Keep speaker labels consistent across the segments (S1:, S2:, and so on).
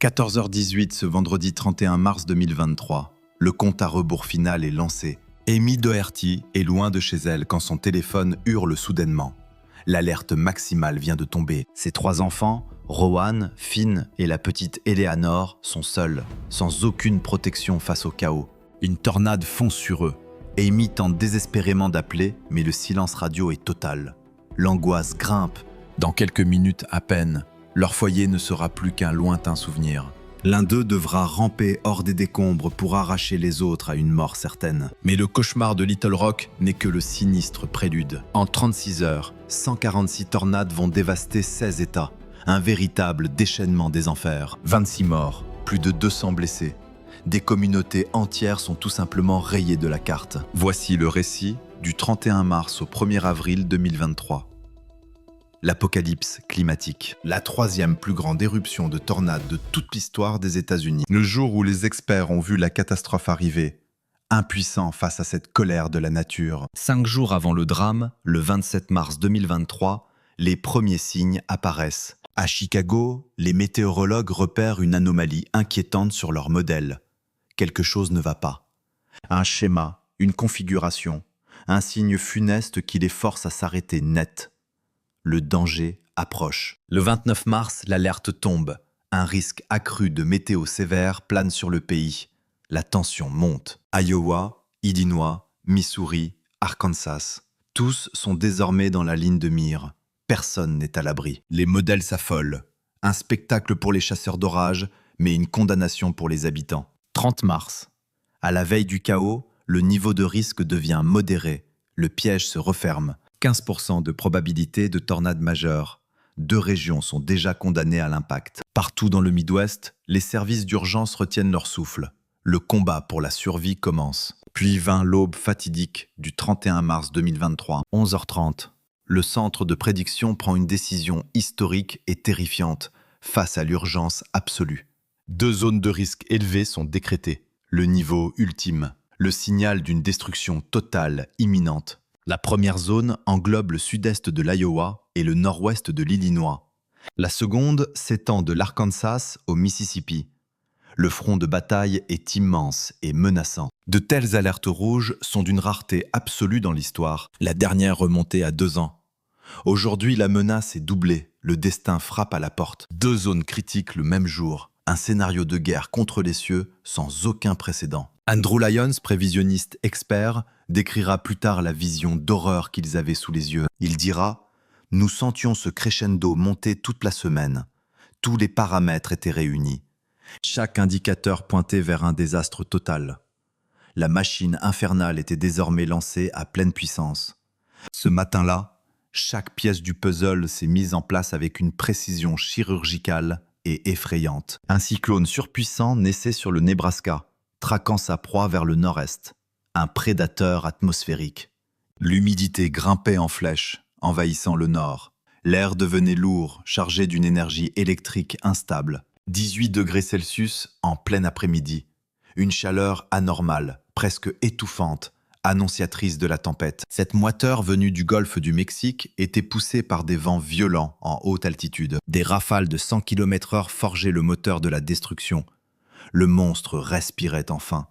S1: 14h18 ce vendredi 31 mars 2023. Le compte à rebours final est lancé. Amy Doherty est loin de chez elle quand son téléphone hurle soudainement. L'alerte maximale vient de tomber. Ses 3 enfants, Rowan, Finn et la petite Eleanor, sont seuls, sans aucune protection face au chaos. Une tornade fonce sur eux. Amy tente désespérément d'appeler, mais le silence radio est total. L'angoisse grimpe. Dans quelques minutes à peine, leur foyer ne sera plus qu'un lointain souvenir. L'un d'eux devra ramper hors des décombres pour arracher les autres à une mort certaine. Mais le cauchemar de Little Rock n'est que le sinistre prélude. En 36 heures, 146 tornades vont dévaster 16 États. Un véritable déchaînement des enfers. 26 morts, plus de 200 blessés. Des communautés entières sont tout simplement rayées de la carte. Voici le récit du 31 mars au 1er avril 2023. L'apocalypse climatique, la 3e plus grande éruption de tornades de toute l'histoire des États-Unis. Le jour où les experts ont vu la catastrophe arriver, impuissants face à cette colère de la nature. 5 jours avant le drame, le 27 mars 2023, les premiers signes apparaissent. À Chicago, les météorologues repèrent une anomalie inquiétante sur leur modèle. Quelque chose ne va pas. Un schéma, une configuration, un signe funeste qui les force à s'arrêter net. Le danger approche. Le 29 mars, l'alerte tombe. Un risque accru de météo sévère plane sur le pays. La tension monte. Iowa, Illinois, Missouri, Arkansas. Tous sont désormais dans la ligne de mire. Personne n'est à l'abri. Les modèles s'affolent. Un spectacle pour les chasseurs d'orage, mais une condamnation pour les habitants. 30 mars. À la veille du chaos, le niveau de risque devient modéré. Le piège se referme. 15% de probabilité de tornade majeure. 2 régions sont déjà condamnées à l'impact. Partout dans le Midwest, les services d'urgence retiennent leur souffle. Le combat pour la survie commence. Puis vint l'aube fatidique du 31 mars 2023. 11h30. Le centre de prédiction prend une décision historique et terrifiante face à l'urgence absolue. 2 zones de risque élevées sont décrétées. Le niveau ultime. Le signal d'une destruction totale, imminente. La première zone englobe le sud-est de l'Iowa et le nord-ouest de l'Illinois. La seconde s'étend de l'Arkansas au Mississippi. Le front de bataille est immense et menaçant. De telles alertes rouges sont d'une rareté absolue dans l'histoire, la dernière remontée à 2 ans. Aujourd'hui, la menace est doublée, le destin frappe à la porte. 2 zones critiques le même jour, un scénario de guerre contre les cieux sans aucun précédent. Andrew Lyons, prévisionniste expert, décrira plus tard la vision d'horreur qu'ils avaient sous les yeux. Il dira « Nous sentions ce crescendo monter toute la semaine. Tous les paramètres étaient réunis. Chaque indicateur pointait vers un désastre total. La machine infernale était désormais lancée à pleine puissance. Ce matin-là, chaque pièce du puzzle s'est mise en place avec une précision chirurgicale et effrayante. Un cyclone surpuissant naissait sur le Nebraska, traquant sa proie vers le nord-est. Un prédateur atmosphérique. L'humidité grimpait en flèche, envahissant le nord. L'air devenait lourd, chargé d'une énergie électrique instable. 18 degrés Celsius en plein après-midi. Une chaleur anormale, presque étouffante, annonciatrice de la tempête. Cette moiteur venue du golfe du Mexique était poussée par des vents violents en haute altitude. Des rafales de 100 km/h forgeaient le moteur de la destruction. Le monstre respirait enfin.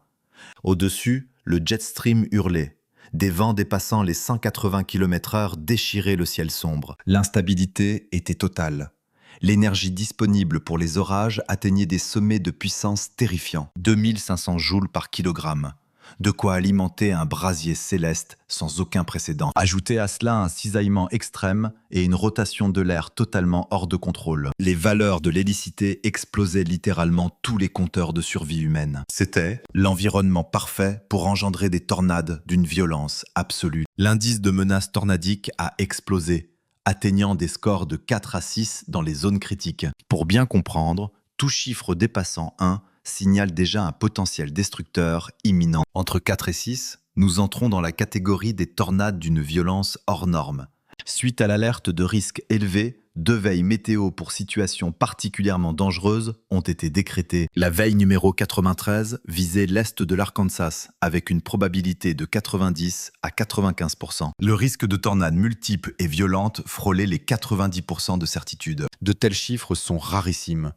S1: Au-dessus, le jet stream hurlait. Des vents dépassant les 180 km/h déchiraient le ciel sombre. L'instabilité était totale. L'énergie disponible pour les orages atteignait des sommets de puissance terrifiants. 2500 joules par kilogramme. De quoi alimenter un brasier céleste sans aucun précédent. Ajoutez à cela un cisaillement extrême et une rotation de l'air totalement hors de contrôle. Les valeurs de l'hélicité explosaient littéralement tous les compteurs de survie humaine. C'était l'environnement parfait pour engendrer des tornades d'une violence absolue. L'indice de menace tornadique a explosé, atteignant des scores de 4 à 6 dans les zones critiques. Pour bien comprendre, tout chiffre dépassant 1 signale déjà un potentiel destructeur imminent. Entre 4 et 6, nous entrons dans la catégorie des tornades d'une violence hors norme. Suite à l'alerte de risque élevé, 2 veilles météo pour situations particulièrement dangereuses ont été décrétées. La veille numéro 93 visait l'est de l'Arkansas, avec une probabilité de 90 à 95%. Le risque de tornades multiples et violentes frôlait les 90% de certitude. De tels chiffres sont rarissimes.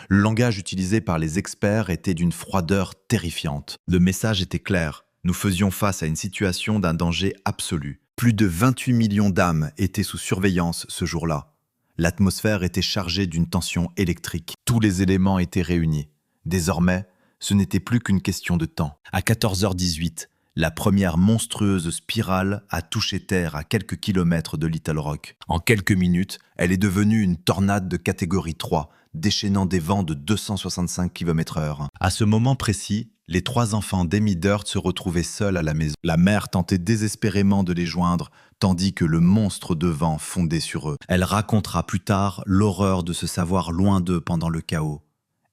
S1: Le langage utilisé par les experts était d'une froideur terrifiante. Le message était clair. Nous faisions face à une situation d'un danger absolu. Plus de 28 millions d'âmes étaient sous surveillance ce jour-là. L'atmosphère était chargée d'une tension électrique. Tous les éléments étaient réunis. Désormais, ce n'était plus qu'une question de temps. À 14h18, la première monstrueuse spirale a touché terre à quelques kilomètres de Little Rock. En quelques minutes, elle est devenue une tornade de catégorie 3, déchaînant des vents de 265 km/h. À ce moment précis, les 3 enfants d'Amy Dirt se retrouvaient seuls à la maison. La mère tentait désespérément de les joindre, tandis que le monstre de vent fondait sur eux. Elle racontera plus tard l'horreur de se savoir loin d'eux pendant le chaos.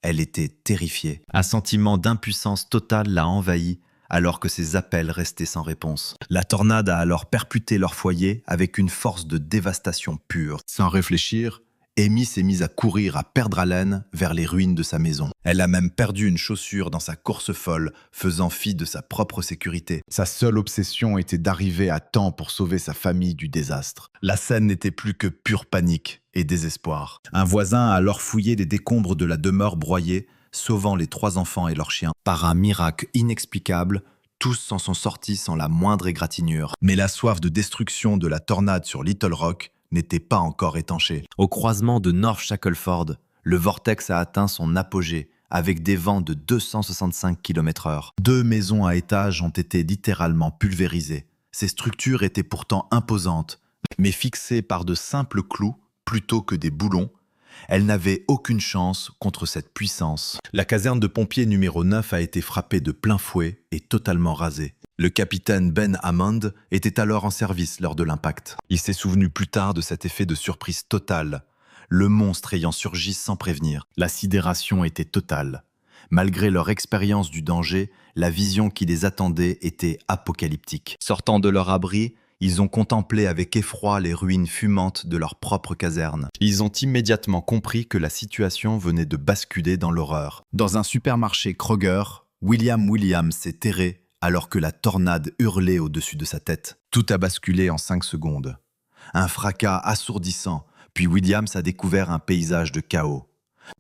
S1: Elle était terrifiée. Un sentiment d'impuissance totale l'a envahie, alors que ses appels restaient sans réponse. La tornade a alors percuté leur foyer avec une force de dévastation pure. Sans réfléchir, Amy s'est mise à courir à perdre haleine vers les ruines de sa maison. Elle a même perdu une chaussure dans sa course folle, faisant fi de sa propre sécurité. Sa seule obsession était d'arriver à temps pour sauver sa famille du désastre. La scène n'était plus que pure panique et désespoir. Un voisin a alors fouillé les décombres de la demeure broyée, sauvant les 3 enfants et leurs chiens. Par un miracle inexplicable, tous s'en sont sortis sans la moindre égratignure. Mais la soif de destruction de la tornade sur Little Rock n'était pas encore étanchée. Au croisement de North Shackleford, le vortex a atteint son apogée avec des vents de 265 km/h. 2 maisons à étages ont été littéralement pulvérisées. Ces structures étaient pourtant imposantes, mais fixées par de simples clous plutôt que des boulons. Elle n'avait aucune chance contre cette puissance. La caserne de pompiers numéro 9 a été frappée de plein fouet et totalement rasée. Le capitaine Ben Hammond était alors en service lors de l'impact. Il s'est souvenu plus tard de cet effet de surprise totale, le monstre ayant surgi sans prévenir. La sidération était totale. Malgré leur expérience du danger, la vision qui les attendait était apocalyptique. Sortant de leur abri, ils ont contemplé avec effroi les ruines fumantes de leur propre caserne. Ils ont immédiatement compris que la situation venait de basculer dans l'horreur. Dans un supermarché Kroger, William Williams s'est terré alors que la tornade hurlait au-dessus de sa tête. Tout a basculé en 5 secondes. Un fracas assourdissant, puis Williams a découvert un paysage de chaos.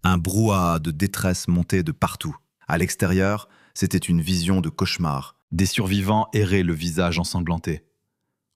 S1: Un brouhaha de détresse montait de partout. À l'extérieur, c'était une vision de cauchemar. Des survivants erraient le visage ensanglanté.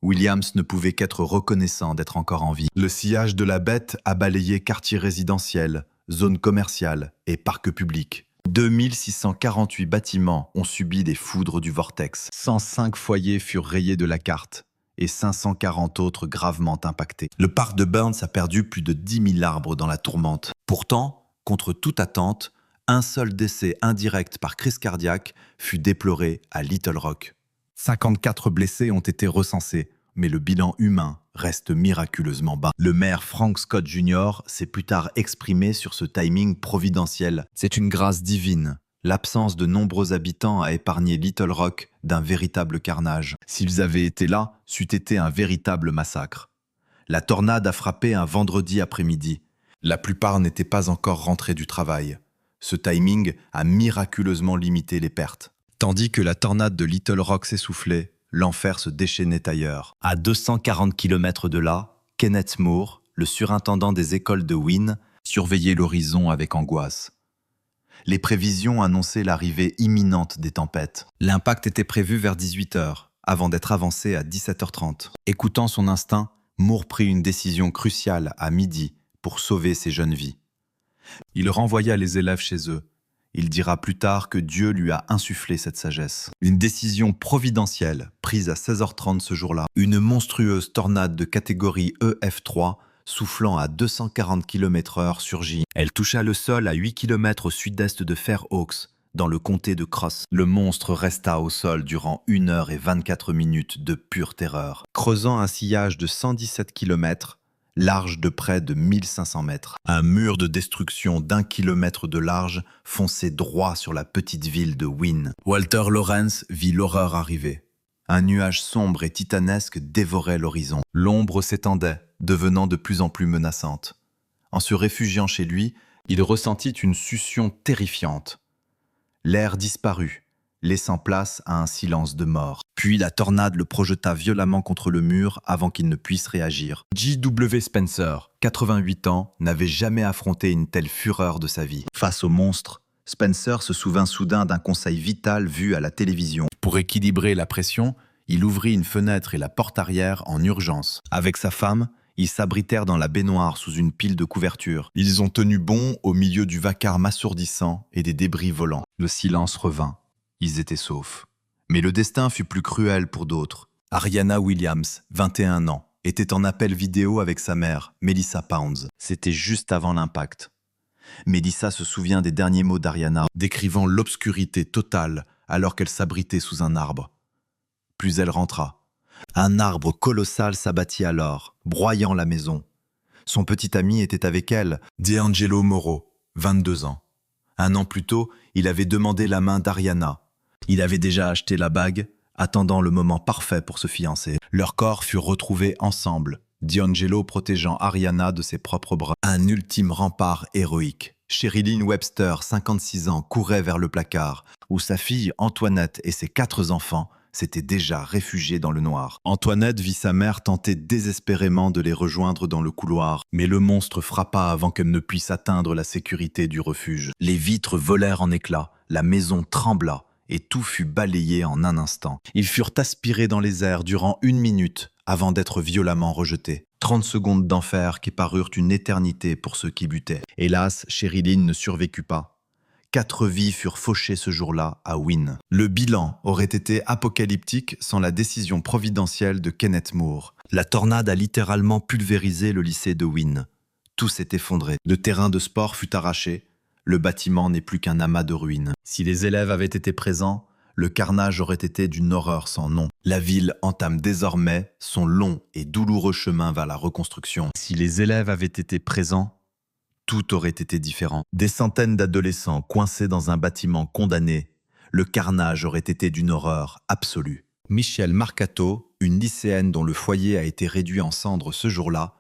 S1: Williams ne pouvait qu'être reconnaissant d'être encore en vie. Le sillage de la bête a balayé quartiers résidentiels, zones commerciales et parcs publics. 2648 bâtiments ont subi des foudres du vortex. 105 foyers furent rayés de la carte et 540 autres gravement impactés. Le parc de Burns a perdu plus de 10 000 arbres dans la tourmente. Pourtant, contre toute attente, un seul décès indirect par crise cardiaque fut déploré à Little Rock. 54 blessés ont été recensés, mais le bilan humain reste miraculeusement bas. Le maire Frank Scott Jr. s'est plus tard exprimé sur ce timing providentiel. C'est une grâce divine. L'absence de nombreux habitants a épargné Little Rock d'un véritable carnage. S'ils avaient été là, c'eût été un véritable massacre. La tornade a frappé un vendredi après-midi. La plupart n'étaient pas encore rentrés du travail. Ce timing a miraculeusement limité les pertes. Tandis que la tornade de Little Rock s'essoufflait, l'enfer se déchaînait ailleurs. À 240 km de là, Kenneth Moore, le surintendant des écoles de Wynne, surveillait l'horizon avec angoisse. Les prévisions annonçaient l'arrivée imminente des tempêtes. L'impact était prévu vers 18h, avant d'être avancé à 17h30. Écoutant son instinct, Moore prit une décision cruciale à midi pour sauver ces jeunes vies. Il renvoya les élèves chez eux. Il dira plus tard que Dieu lui a insufflé cette sagesse. Une décision providentielle prise à 16h30 ce jour-là. Une monstrueuse tornade de catégorie EF3 soufflant à 240 km/h surgit. Elle toucha le sol à 8 km au sud-est de Fair Oaks, dans le comté de Cross. Le monstre resta au sol durant 1 heure et 24 minutes de pure terreur, creusant un sillage de 117 km, large de près de 1500 mètres. Un mur de destruction d'1 kilomètre de large fonçait droit sur la petite ville de Wynne. Walter Lawrence vit l'horreur arriver. Un nuage sombre et titanesque dévorait l'horizon. L'ombre s'étendait, devenant de plus en plus menaçante. En se réfugiant chez lui, il ressentit une succion terrifiante. L'air disparut. laissant place à un silence de mort. Puis la tornade le projeta violemment contre le mur avant qu'il ne puisse réagir. J.W. Spencer, 88 ans, n'avait jamais affronté une telle fureur de sa vie. Face au monstre, Spencer se souvint soudain d'un conseil vital vu à la télévision. Pour équilibrer la pression, il ouvrit une fenêtre et la porte arrière en urgence. Avec sa femme, ils s'abritèrent dans la baignoire sous une pile de couvertures. Ils ont tenu bon au milieu du vacarme assourdissant et des débris volants. Le silence revint. Ils étaient saufs. Mais le destin fut plus cruel pour d'autres. Ariana Williams, 21 ans, était en appel vidéo avec sa mère, Melissa Pounds. C'était juste avant l'impact. Melissa se souvient des derniers mots d'Ariana, décrivant l'obscurité totale alors qu'elle s'abritait sous un arbre. Plus elle rentra. Un arbre colossal s'abattit alors, broyant la maison. Son petit ami était avec elle, D'Angelo Moro, 22 ans. Un an plus tôt, il avait demandé la main d'Ariana. Il avait déjà acheté la bague, attendant le moment parfait pour se fiancer. Leurs corps furent retrouvés ensemble, D'Angelo protégeant Ariana de ses propres bras. Un ultime rempart héroïque. Sherilyn Webster, 56 ans, courait vers le placard, où sa fille Antoinette et ses 4 enfants s'étaient déjà réfugiés dans le noir. Antoinette vit sa mère tenter désespérément de les rejoindre dans le couloir, mais le monstre frappa avant qu'elle ne puisse atteindre la sécurité du refuge. Les vitres volèrent en éclats, la maison trembla, et tout fut balayé en un instant. Ils furent aspirés dans les airs durant 1 minute avant d'être violemment rejetés. 30 secondes d'enfer qui parurent une éternité pour ceux qui buttaient. Hélas, Sherilyn ne survécut pas. 4 vies furent fauchées ce jour-là à Wynne. Le bilan aurait été apocalyptique sans la décision providentielle de Kenneth Moore. La tornade a littéralement pulvérisé le lycée de Wynne. Tout s'est effondré. Le terrain de sport fut arraché. Le bâtiment n'est plus qu'un amas de ruines. Si les élèves avaient été présents, le carnage aurait été d'une horreur sans nom. La ville entame désormais son long et douloureux chemin vers la reconstruction. Si les élèves avaient été présents, tout aurait été différent. Des centaines d'adolescents coincés dans un bâtiment condamné, le carnage aurait été d'une horreur absolue. Michelle Marcato, une lycéenne dont le foyer a été réduit en cendres ce jour-là,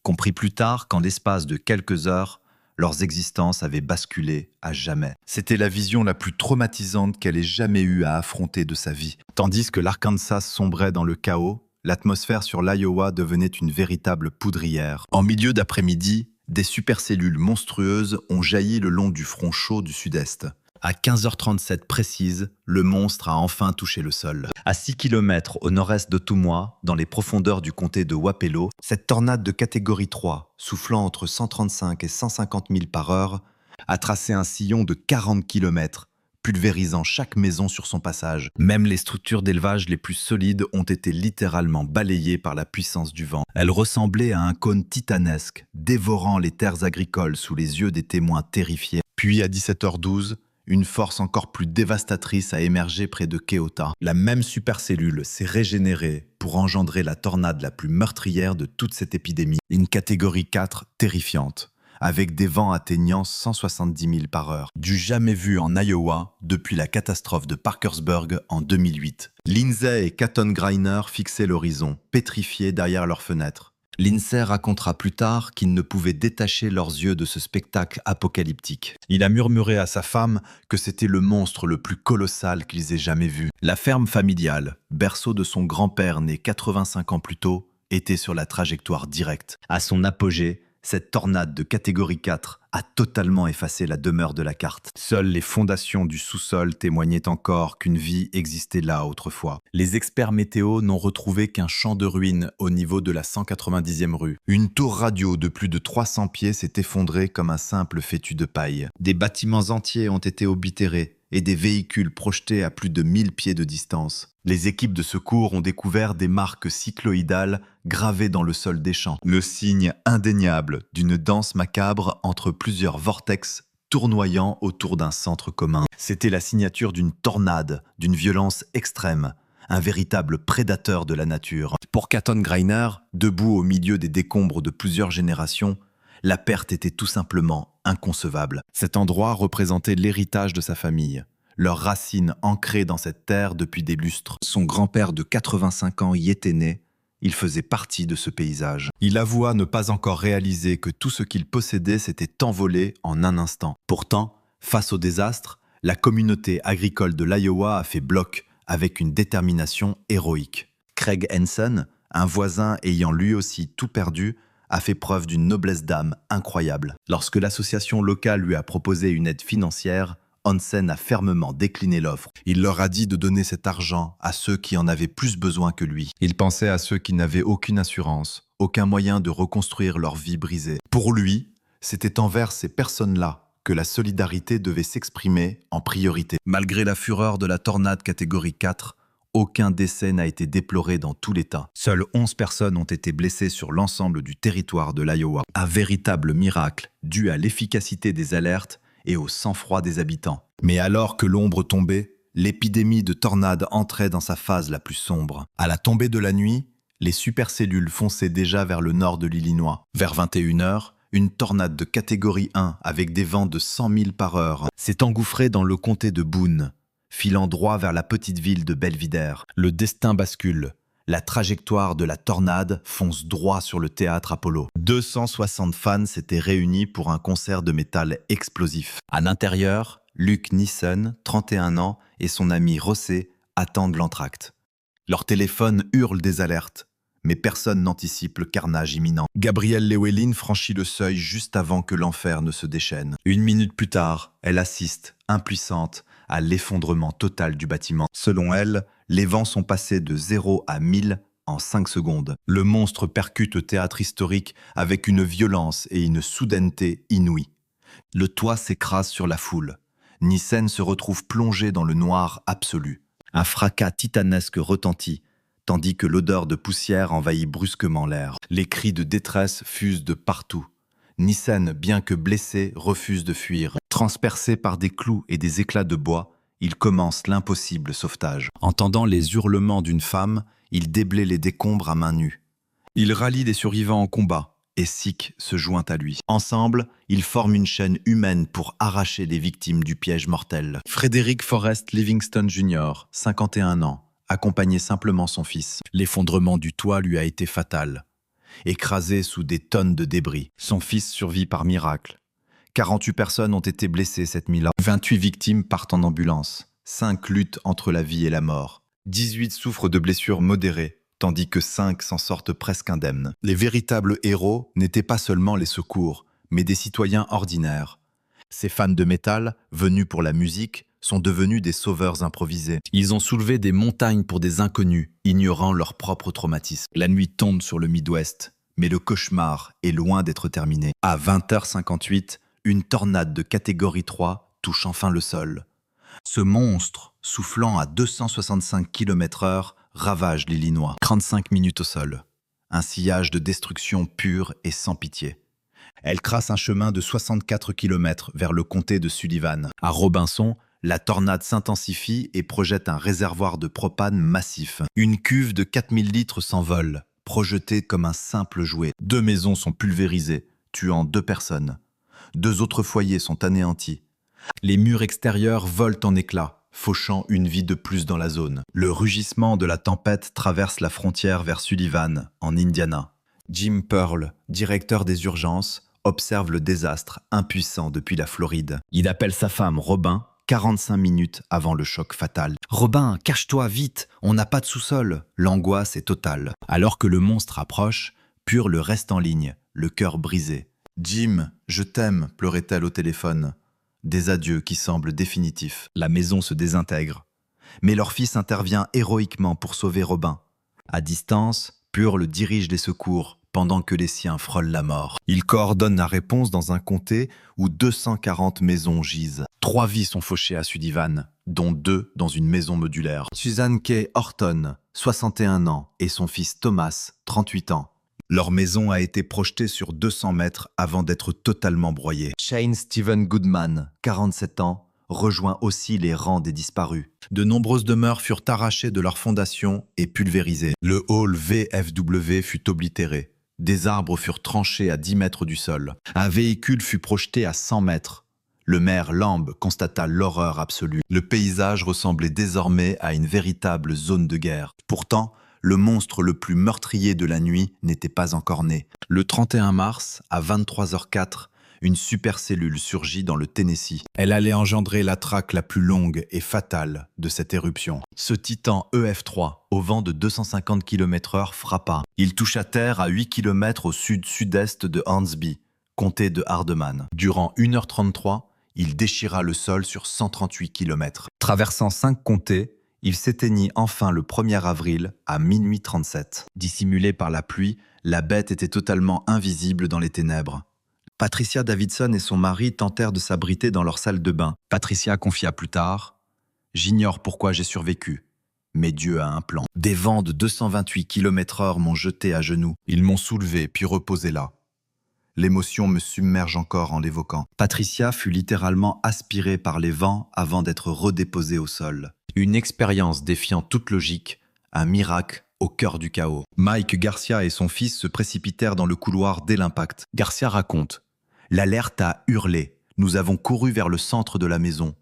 S1: comprit plus tard qu'en l'espace de quelques heures, leurs existences avaient basculé à jamais. C'était la vision la plus traumatisante qu'elle ait jamais eue à affronter de sa vie. Tandis que l'Arkansas sombrait dans le chaos, l'atmosphère sur l'Iowa devenait une véritable poudrière. En milieu d'après-midi, des supercellules monstrueuses ont jailli le long du front chaud du sud-est. À 15h37 précise, le monstre a enfin touché le sol. À 6 km au nord-est d'Ottumwa, dans les profondeurs du comté de Wapello, cette tornade de catégorie 3, soufflant entre 135 et 150 000 par heure, a tracé un sillon de 40 km, pulvérisant chaque maison sur son passage. Même les structures d'élevage les plus solides ont été littéralement balayées par la puissance du vent. Elle ressemblait à un cône titanesque, dévorant les terres agricoles sous les yeux des témoins terrifiés. Puis à 17h12, une force encore plus dévastatrice a émergé près de Keota. La même supercellule s'est régénérée pour engendrer la tornade la plus meurtrière de toute cette épidémie. Une catégorie 4 terrifiante, avec des vents atteignant 170 000 par heure. Du jamais vu en Iowa depuis la catastrophe de Parkersburg en 2008. Lindsay et Caton Greiner fixaient l'horizon, pétrifiés derrière leurs fenêtres. Lindsay racontera plus tard qu'ils ne pouvaient détacher leurs yeux de ce spectacle apocalyptique. Il a murmuré à sa femme que c'était le monstre le plus colossal qu'ils aient jamais vu. La ferme familiale, berceau de son grand-père né 85 ans plus tôt, était sur la trajectoire directe. À son apogée, cette tornade de catégorie 4 a totalement effacé la demeure de la carte. Seules les fondations du sous-sol témoignaient encore qu'une vie existait là autrefois. Les experts météo n'ont retrouvé qu'un champ de ruines au niveau de la 190e rue. Une tour radio de plus de 300 pieds s'est effondrée comme un simple fétu de paille. Des bâtiments entiers ont été oblitérés et des véhicules projetés à plus de 1000 pieds de distance. Les équipes de secours ont découvert des marques cycloïdales gravées dans le sol des champs. Le signe indéniable d'une danse macabre entre plusieurs vortex tournoyant autour d'un centre commun. C'était la signature d'une tornade, d'une violence extrême, un véritable prédateur de la nature. Pour Caton Greiner, debout au milieu des décombres de plusieurs générations, la perte était tout simplement inconcevable. Cet endroit représentait l'héritage de sa famille, leurs racines ancrées dans cette terre depuis des lustres. Son grand-père de 85 ans y était né, il faisait partie de ce paysage. Il avoua ne pas encore réaliser que tout ce qu'il possédait s'était envolé en un instant. Pourtant, face au désastre, la communauté agricole de l'Iowa a fait bloc avec une détermination héroïque. Craig Henson, un voisin ayant lui aussi tout perdu, a fait preuve d'une noblesse d'âme incroyable. Lorsque l'association locale lui a proposé une aide financière, Hansen a fermement décliné l'offre. Il leur a dit de donner cet argent à ceux qui en avaient plus besoin que lui. Il pensait à ceux qui n'avaient aucune assurance, aucun moyen de reconstruire leur vie brisée. Pour lui, c'était envers ces personnes-là que la solidarité devait s'exprimer en priorité. Malgré la fureur de la tornade catégorie 4, aucun décès n'a été déploré dans tout l'État. Seules 11 personnes ont été blessées sur l'ensemble du territoire de l'Iowa. Un véritable miracle dû à l'efficacité des alertes et au sang-froid des habitants. Mais alors que l'ombre tombait, l'épidémie de tornades entrait dans sa phase la plus sombre. À la tombée de la nuit, les supercellules fonçaient déjà vers le nord de l'Illinois. Vers 21h, une tornade de catégorie 1 avec des vents de 100 000 par heure s'est engouffrée dans le comté de Boone, filant droit vers la petite ville de Belvidere. Le destin bascule. La trajectoire de la tornade fonce droit sur le théâtre Apollo. 260 fans s'étaient réunis pour un concert de métal explosif. À l'intérieur, Luke Neeson, 31 ans, et son ami Rossé attendent l'entracte. Leur téléphone hurle des alertes, mais personne n'anticipe le carnage imminent. Gabrielle Llewellyn franchit le seuil juste avant que l'enfer ne se déchaîne. 1 minute plus tard, elle assiste, impuissante, à l'effondrement total du bâtiment. Selon elle, les vents sont passés de 0 à 1000 en 5 secondes. Le monstre percute le théâtre historique avec une violence et une soudaineté inouïes. Le toit s'écrase sur la foule. Nissen se retrouve plongé dans le noir absolu. Un fracas titanesque retentit, tandis que l'odeur de poussière envahit brusquement l'air. Les cris de détresse fusent de partout. Nissen, bien que blessé, refuse de fuir. Transpercé par des clous et des éclats de bois, il commence l'impossible sauvetage. Entendant les hurlements d'une femme, il déblaye les décombres à main nue. Il rallie les survivants en combat, et Sick se joint à lui. Ensemble, ils forment une chaîne humaine pour arracher les victimes du piège mortel. Frederick Forrest Livingston Jr., 51 ans, accompagnait simplement son fils. L'effondrement du toit lui a été fatal. Écrasé sous des tonnes de débris, son fils survit par miracle. 48 personnes ont été blessées cette nuit-là. 28 victimes partent en ambulance. 5 luttent entre la vie et la mort. 18 souffrent de blessures modérées, tandis que 5 s'en sortent presque indemnes. Les véritables héros n'étaient pas seulement les secours, mais des citoyens ordinaires. Ces fans de métal, venus pour la musique, sont devenus des sauveurs improvisés. Ils ont soulevé des montagnes pour des inconnus, ignorant leur propre traumatisme. La nuit tombe sur le Midwest, mais le cauchemar est loin d'être terminé. À 20h58, une tornade de catégorie 3 touche enfin le sol. Ce monstre, soufflant à 265 km/h, ravage l'Illinois. 35 minutes au sol. Un sillage de destruction pure et sans pitié. Elle trace un chemin de 64 km vers le comté de Sullivan. À Robinson, la tornade s'intensifie et projette un réservoir de propane massif. Une cuve de 4000 litres s'envole, projetée comme un simple jouet. 2 maisons sont pulvérisées, tuant 2 personnes. 2 autres foyers sont anéantis. Les murs extérieurs volent en éclats, fauchant une vie de plus dans la zone. Le rugissement de la tempête traverse la frontière vers Sullivan, en Indiana. Jim Pearl, directeur des urgences, observe le désastre, impuissant depuis la Floride. Il appelle sa femme Robin, 45 minutes avant le choc fatal. « Robin, cache-toi vite, on n'a pas de sous-sol !» L'angoisse est totale. Alors que le monstre approche, Pearl reste en ligne, le cœur brisé. « Jim, je t'aime !» pleurait-elle au téléphone. Des adieux qui semblent définitifs. La maison se désintègre. Mais leur fils intervient héroïquement pour sauver Robin. À distance, Pearl dirige les secours, pendant que les siens frôlent la mort. Il coordonne la réponse dans un comté où 240 maisons gisent. 3 vies sont fauchées à Sullivan, dont 2 dans une maison modulaire. Susan Kay Horton, 61 ans, et son fils Thomas, 38 ans. Leur maison a été projetée sur 200 mètres avant d'être totalement broyée. Shane Stephen Goodman, 47 ans, rejoint aussi les rangs des disparus. De nombreuses demeures furent arrachées de leurs fondations et pulvérisées. Le hall VFW fut oblitéré. Des arbres furent tranchés à 10 mètres du sol. Un véhicule fut projeté à 100 mètres. Le maire Lamb constata l'horreur absolue. Le paysage ressemblait désormais à une véritable zone de guerre. Pourtant, le monstre le plus meurtrier de la nuit n'était pas encore né. Le 31 mars, à 23h04, Une supercellule surgit dans le Tennessee. Elle allait engendrer la traque la plus longue et fatale de cette éruption. Ce titan EF3, au vent de 250 km/h, frappa. Il toucha terre à 8 km au sud-sud-est de Hornsby, comté de Hardman. Durant 1h33, il déchira le sol sur 138 km. Traversant 5 comtés, il s'éteignit enfin le 1er avril à minuit 37. Dissimulée par la pluie, la bête était totalement invisible dans les ténèbres. Patricia Davidson et son mari tentèrent de s'abriter dans leur salle de bain. Patricia confia plus tard « J'ignore pourquoi j'ai survécu, mais Dieu a un plan. Des vents de 228 km/h m'ont jeté à genoux. Ils m'ont soulevé puis reposé là. L'émotion me submerge encore en l'évoquant. Patricia fut littéralement aspirée par les vents avant d'être redéposée au sol. Une expérience défiant toute logique, un miracle au cœur du chaos. Mike Garcia et son fils se précipitèrent dans le couloir dès l'impact. Garcia raconte « L'alerte a hurlé. Nous avons couru vers le centre de la maison.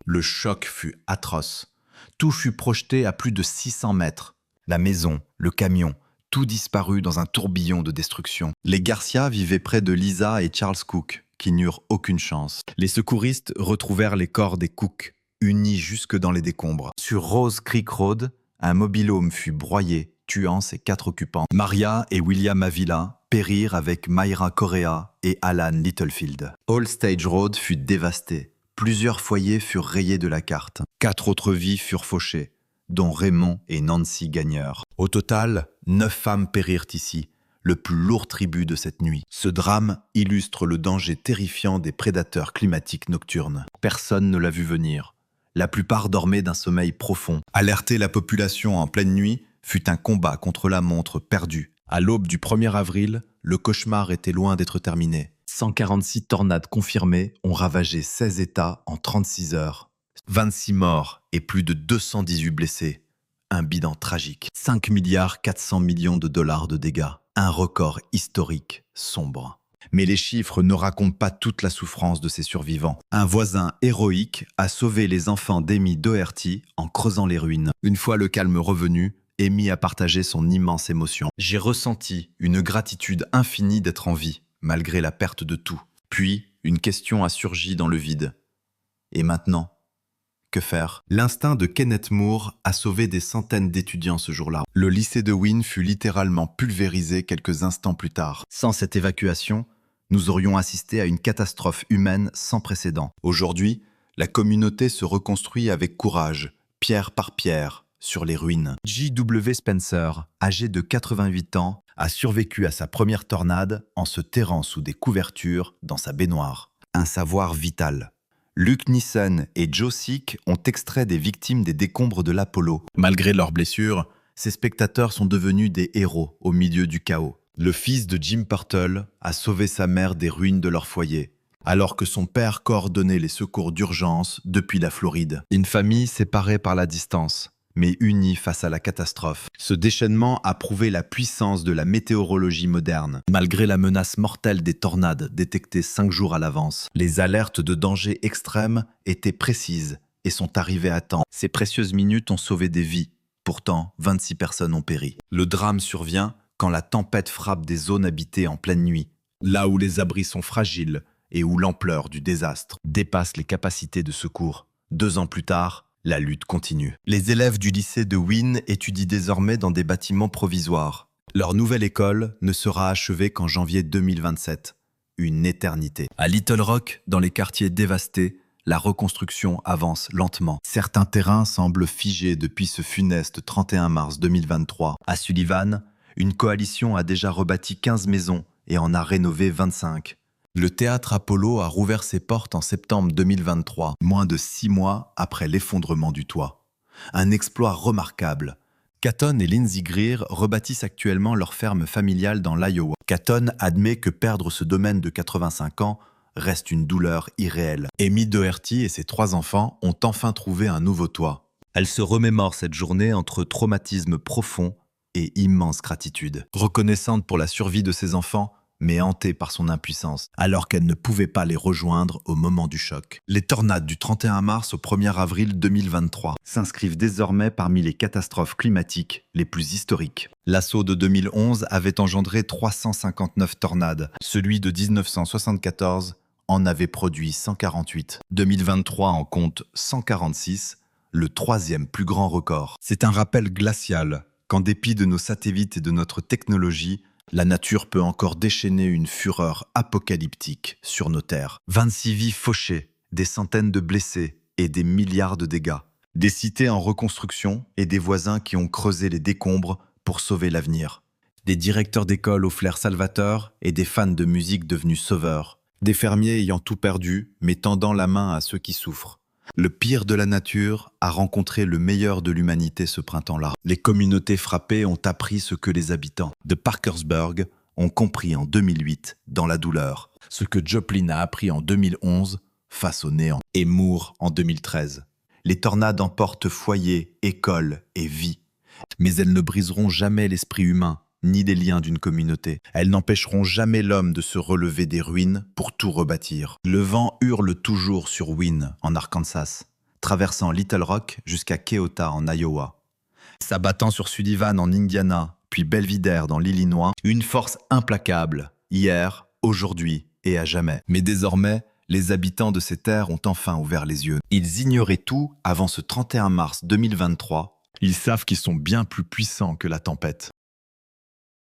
S1: Le choc fut atroce. Tout fut projeté à plus de 600 mètres. La maison, le camion, tout disparut dans un tourbillon de destruction. Les Garcia vivaient près de Lisa et Charles Cook, qui n'eurent aucune chance. Les secouristes retrouvèrent les corps des Cook, unis jusque dans les décombres. Sur Rose Creek Road, un mobil-home fut broyé, tuant ses 4 occupants. Maria et William Avila périrent avec Myra Correa et Alan Littlefield. All Stage Road fut dévasté. Plusieurs foyers furent rayés de la carte. 4 autres vies furent fauchées, dont Raymond et Nancy gagnèrent. Au total, 9 femmes périrent ici, le plus lourd tribut de cette nuit. Ce drame illustre le danger terrifiant des prédateurs climatiques nocturnes. Personne ne l'a vu venir. La plupart dormaient d'un sommeil profond. Alerter la population en pleine nuit fut un combat contre la montre perdue. À l'aube du 1er avril, le cauchemar était loin d'être terminé. 146 tornades confirmées ont ravagé 16 États en 36 heures. 26 morts et plus de 218 blessés. Un bilan tragique. 5 milliards 400 millions de dollars de dégâts. Un record historique sombre. Mais les chiffres ne racontent pas toute la souffrance de ces survivants. Un voisin héroïque a sauvé les enfants d'Amy Doherty en creusant les ruines. Une fois le calme revenu, Amy a partagé son immense émotion. « J'ai ressenti une gratitude infinie d'être en vie, malgré la perte de tout. Puis, une question a surgi dans le vide. Et maintenant ? Que faire ? L'instinct de Kenneth Moore a sauvé des centaines d'étudiants ce jour-là. Le lycée de Wynne fut littéralement pulvérisé quelques instants plus tard. Sans cette évacuation, nous aurions assisté à une catastrophe humaine sans précédent. Aujourd'hui, la communauté se reconstruit avec courage, pierre par pierre, sur les ruines. J.W. Spencer, âgé de 88 ans, a survécu à sa première tornade en se terrant sous des couvertures dans sa baignoire. Un savoir vital. Luke Neeson et Joe Sick ont extrait des victimes des décombres de l'Apollo. Malgré leurs blessures, ces spectateurs sont devenus des héros au milieu du chaos. Le fils de Jim Purtle a sauvé sa mère des ruines de leur foyer, alors que son père coordonnait les secours d'urgence depuis la Floride. Une famille séparée par la distance, mais unie face à la catastrophe. Ce déchaînement a prouvé la puissance de la météorologie moderne. Malgré la menace mortelle des tornades détectées 5 jours à l'avance, les alertes de danger extrême étaient précises et sont arrivées à temps. Ces précieuses minutes ont sauvé des vies. Pourtant, 26 personnes ont péri. Le drame survient quand la tempête frappe des zones habitées en pleine nuit, là où les abris sont fragiles et où l'ampleur du désastre dépasse les capacités de secours. 2 ans plus tard, la lutte continue. Les élèves du lycée de Wynne étudient désormais dans des bâtiments provisoires. Leur nouvelle école ne sera achevée qu'en janvier 2027. Une éternité. À Little Rock, dans les quartiers dévastés, la reconstruction avance lentement. Certains terrains semblent figés depuis ce funeste 31 mars 2023. À Sullivan, une coalition a déjà rebâti 15 maisons et en a rénové 25. Le théâtre Apollo a rouvert ses portes en septembre 2023, moins de 6 mois après l'effondrement du toit. Un exploit remarquable. Catton et Lindsey Greer rebâtissent actuellement leur ferme familiale dans l'Iowa. Catton admet que perdre ce domaine de 85 ans reste une douleur irréelle. Amy Doherty et ses 3 enfants ont enfin trouvé un nouveau toit. Elle se remémore cette journée entre traumatisme profond et immense gratitude. Reconnaissante pour la survie de ses enfants, mais hantée par son impuissance, alors qu'elle ne pouvait pas les rejoindre au moment du choc. Les tornades du 31 mars au 1er avril 2023 s'inscrivent désormais parmi les catastrophes climatiques les plus historiques. L'assaut de 2011 avait engendré 359 tornades. Celui de 1974 en avait produit 148. 2023 en compte 146, le troisième plus grand record. C'est un rappel glacial qu'en dépit de nos satellites et de notre technologie, la nature peut encore déchaîner une fureur apocalyptique sur nos terres. 26 vies fauchées, des centaines de blessés et des milliards de dégâts. Des cités en reconstruction et des voisins qui ont creusé les décombres pour sauver l'avenir. Des directeurs d'école au flair salvateur et des fans de musique devenus sauveurs. Des fermiers ayant tout perdu, mais tendant la main à ceux qui souffrent. Le pire de la nature a rencontré le meilleur de l'humanité ce printemps-là. Les communautés frappées ont appris ce que les habitants de Parkersburg ont compris en 2008 dans la douleur. Ce que Joplin a appris en 2011 face au néant. Et Moore en 2013. Les tornades emportent foyers, écoles et vies. Mais elles ne briseront jamais l'esprit humain, ni les liens d'une communauté. Elles n'empêcheront jamais l'homme de se relever des ruines pour tout rebâtir. Le vent hurle toujours sur Wynne, en Arkansas, traversant Little Rock jusqu'à Keota, en Iowa. S'abattant sur Sullivan, en Indiana, puis Belvidere, dans l'Illinois, une force implacable, hier, aujourd'hui et à jamais. Mais désormais, les habitants de ces terres ont enfin ouvert les yeux. Ils ignoraient tout avant ce 31 mars 2023. Ils savent qu'ils sont bien plus puissants que la tempête.